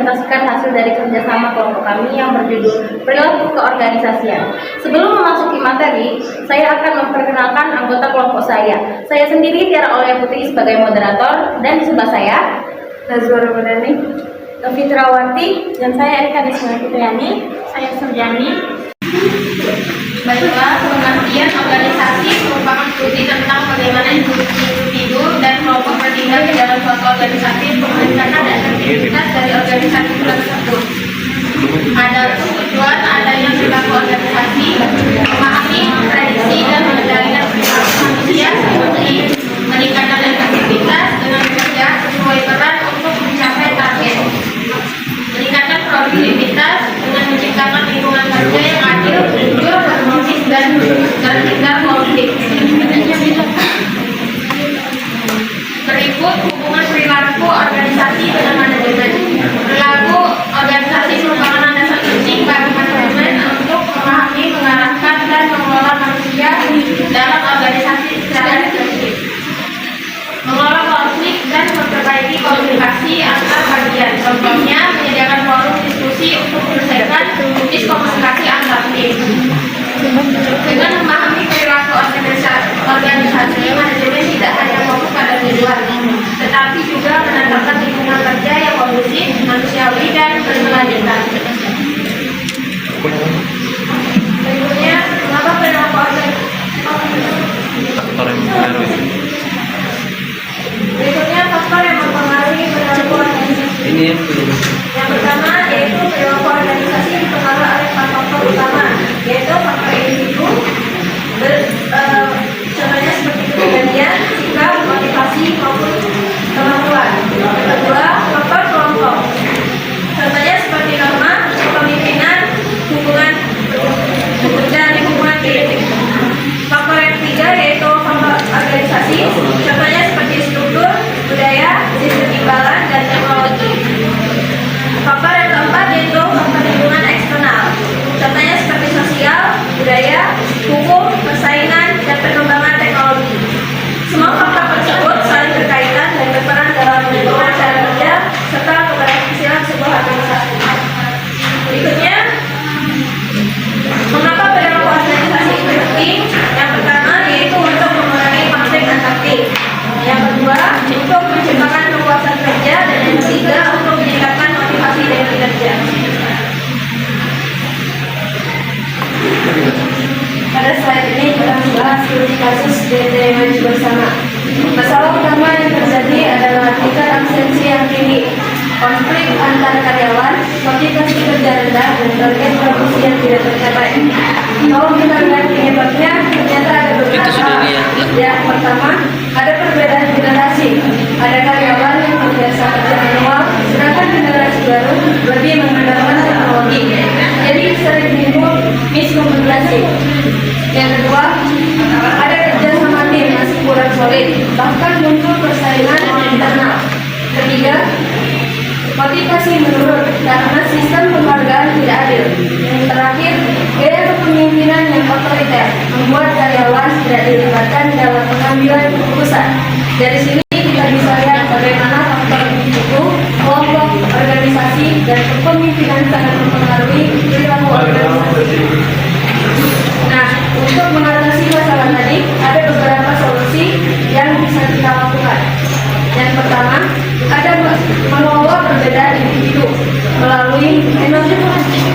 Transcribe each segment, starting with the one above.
mempresentasikan hasil dari kerjasama kelompok kami yang berjudul Perilaku Keorganisasian. Sebelum memasuki materi, saya akan memperkenalkan anggota kelompok saya. Saya sendiri Tiara Aulia Putri sebagai moderator, dan di sebelah saya Nazwa Ramadhani, Fitrawati, dan saya Erika Desma Fitriani. Saya Surjani. Baiklah, pengertian organisasi merupakan studi tentang bagaimana individu dan kelompok bertindak di dalam suatu organisasi untuk merencanakan dan aktivitas dari organisasi tersebut. Ada tujuan adanya perilaku organisasi, memahami tradisi dan mengendalikan perilaku manusia seperti meningkatkan efektivitas dengan bekerja sesuai peran untuk mencapai target, meningkatkan produktivitas dengan menciptakan lingkungan kerja yang adil, jujur, harmonis, dan terhindar konflik. Berikut hubungan perilaku organisasi dengan manajemen. Perilaku organisasi merupakan landasan penting bagi manajemen untuk memahami, mengarahkan, dan mengelola manusia dalam organisasi secara efektif, mengelola konflik dan memperbaiki komunikasi antar bagian. Contohnya, menyediakan forum diskusi untuk menyelesaikan miskomunikasi antar tim. Dengan memahami perilaku organisasi, manajemen tidak hanya fokus pada tujuan, tetapi juga menetapkan lingkungan kerja yang kondusif, manusiawi, dan berkelanjutan. Berikutnya, mengapa perilaku organisasi? Berikutnya, faktor yang mempengaruhi perilaku organisasi. Yang pertama yaitu perilaku organisasi dipengaruhi oleh empat faktor utama, yaitu faktor individu, contohnya seperti kepribadian, sikap, motivasi maupun kemampuan. Yang kedua, faktor kelompok, contohnya seperti norma, kepemimpinan, hubungan dan hubungan tim. Faktor yang ketiga yaitu faktor organisasi, contohnya seperti struktur, budaya, sistem imbalan, dan teknologi. Faktor yang keempat yaitu faktor lingkungan eksternal, contohnya seperti sosial, budaya, hukum, persaingan, dan perkembangan teknologi. Semua faktor tersebut saling berkaitan dan berperan dalam menentukan cara kerja serta keberhasilan sebuah organisasi. Berikutnya, mengapa perilaku organisasi itu penting? Yang pertama yaitu untuk mengurangi konflik antar tim. Yang kedua, untuk menciptakan kepuasan kerja, dan yang ketiga untuk meningkatkan motivasi dari kinerja. Pada slide ini kita membahas studi kasus DT Maju Bersama. Masalah utama yang terjadi adalah tingkat absensi yang tinggi, konflik antar karyawan, motivasi kerja rendah, dan target produksi yang tidak tercapai. Kalau kita lihat penyebabnya, ternyata ada beberapa. Yang pertama, ada perbedaan generasi. Ada karyawan yang terbiasa kerja manual, sedangkan generasi baru lebih mengandalkan teknologi. Jadi sering timbul miskomunikasi. Yang kedua, ada kerja sama tim masih kurang solid, bahkan muncul persaingan internal. Ketiga, motivasi menurun karena sistem penghargaan tidak adil. Yang terakhir, gaya kepemimpinan yang otoriter membuat karyawan tidak dilibatkan dalam pengambilan keputusan. Dari sini kita bisa lihat bagaimana faktor individu, kelompok, organisasi, dan kepemimpinan sangat mempengaruhi perilaku organisasi. Nah, untuk mengatasi masalah tadi, ada beberapa solusi yang bisa kita lakukan. Yang pertama, ada mengelola perbedaan individu melalui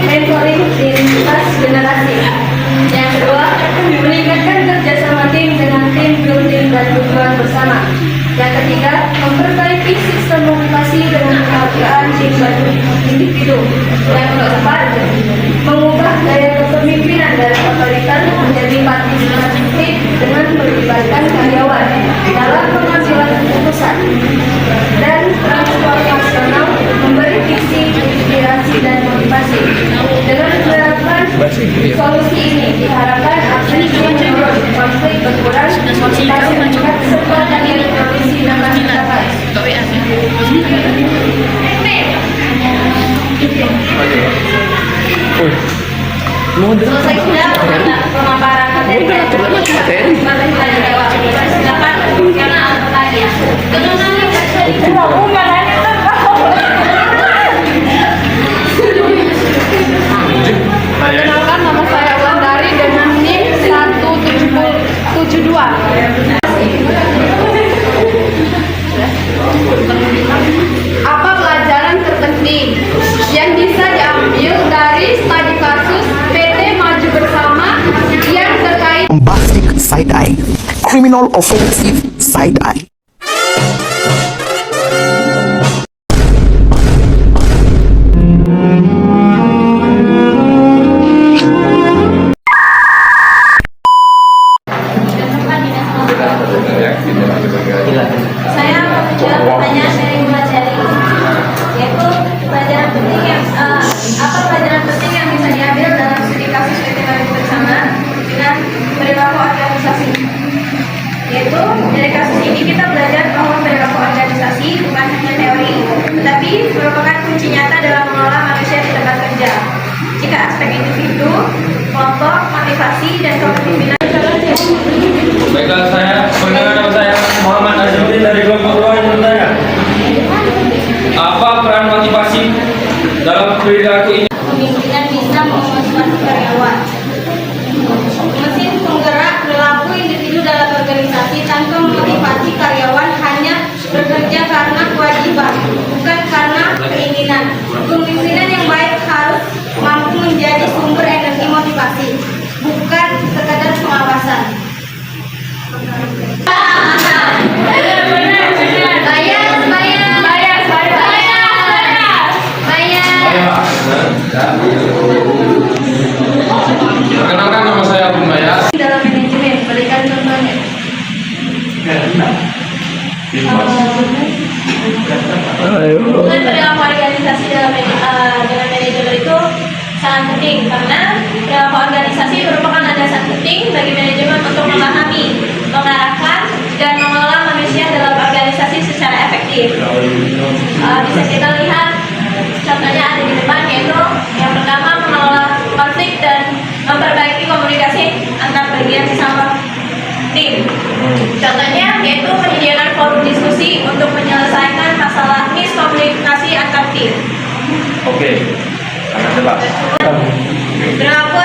mentoring lintas generasi. Yang kedua, meningkatkan kerjasama tim dengan tim building dan tujuan bersama. Yang ketiga, memperbaiki sistem motivasi dengan penghargaan tim bagi individu. Yang keempat, mengubah gaya kepemimpinan dari otoriter menjadi partisipatif dengan melibatkan karyawan dalam pengambilan keputusan. Dan transformasional, memberi visi, inspirasi, dan motivasi. Dengan menerapkan solusi ini diharapkan absensi menurun, konflik berkurang, motivasi meningkat, serta target produksi dapat dicapai. Selesai sudah pemaparan materi. Silakan karena pertanyaan. Emotional offensive side eye. Saya mau menjawab pertanyaan dari Mbak Celi, yaitu pelajaran penting apa pelajaran penting yang bisa diambil dalam studi kasus PT Wajib Bersama dengan perilaku organisasi. Yaitu dari kasus ini kita belajar bahwa perilaku organisasi bukan hanya teori, tetapi merupakan kunci nyata dalam mengelola manusia di tempat kerja. Jika aspek individu, kelompok, motivasi, dan kepemimpinan. Baiklah, nama saya Muhammad Azumudin dari kelompok 2 yang bertanya. Apa peran motivasi dalam perilaku ini? Kepemimpinan bisa memotivasi karyawan. Mesin penggerak perilaku individu dalam organisasi tanpa memotivasi karyawan hanya bekerja karena kewajiban, bukan karena keinginan. Kepemimpinan yang baik harus mampu menjadi sumber energi motivasi, bukan sekadar pengawasan. Perkenalkan, nama saya Bung Maya. Dalam manajemen, berikan contohnya. Hubungan perilaku organisasi dengan manajemen itu sangat penting karena perilaku organisasi merupakan landasan penting bagi manajemen untuk memahami, mengarahkan, dan mengelola manusia dalam organisasi secara efektif. Bisa kita lihat contohnya ada di depan, yaitu yang pertama mengelola konflik dan memperbaiki komunikasi antar bagian sesama tim. Contohnya yaitu menyediakan forum diskusi untuk menyelesaikan masalah miskomunikasi antar tim. Oke, coba. Perilaku